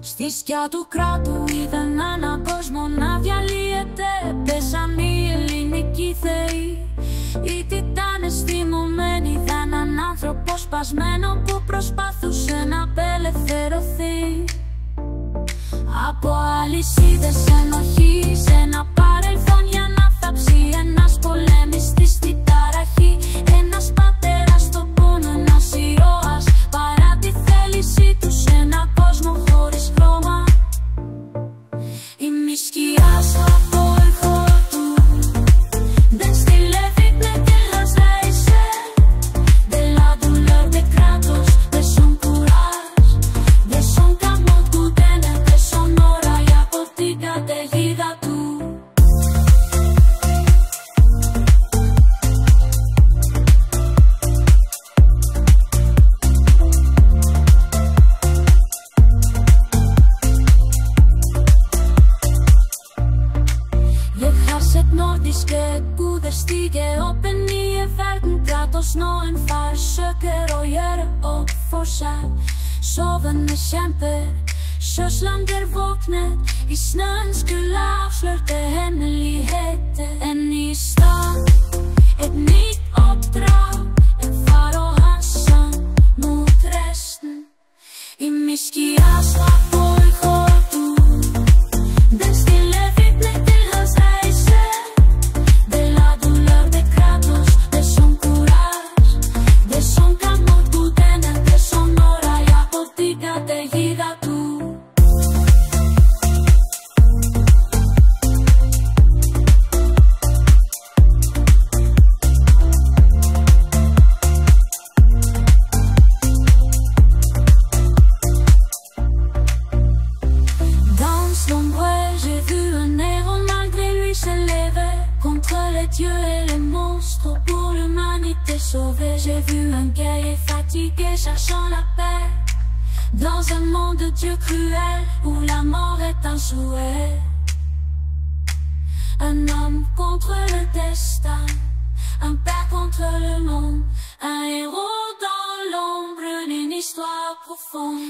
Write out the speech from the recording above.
Στη σκιά του κράτου είδαν έναν κόσμο να διαλύεται. Πέσαν οι ελληνικοί θεοί, οι τιτάνες θυμωμένοι. Είδαν έναν άνθρωπο σπασμένο που προσπαθούσε να απελευθερωθεί από αλυσίδες ενοχής. Ένα παρελθόν για να θάψει, ένας πολέμιστης στη ταραχή, ένας πατέρας στο πόνο, ένας ηρώας παρά τη θέλησή του σε ένα κόσμο χωρίς χρώμα. Η μυσκιά στο απόϊχο του δεν στυλεύει πλέον και λαζέησε. De la douleur de Kratos, de son courage, de son camo του τένε, de son ώρα η από την καταιγίδα του. Nordiske guder stiger opp en ny verden. Kratos nå en far søker å gjøre opp for seg. Sovende kjemper, sjøslanger våkner. I snøen skulle avslørte hemmeligheter. En ny stad, et nytt oppdrag. En far og hans sønn mot resten. I Miskias appoiho tu den stille vitne til hans reise. De la douleur de Kratos, de son courage, de son camo του τένε, de son ώρα η από την καταιγίδα του. Dieu et les monstres pour l'humanité sauvée. J'ai vu un guerrier fatigué cherchant la paix dans un monde de Dieu cruel où la mort est un souhait. Un homme contre le destin, un père contre le monde, un héros dans l'ombre, une histoire profonde.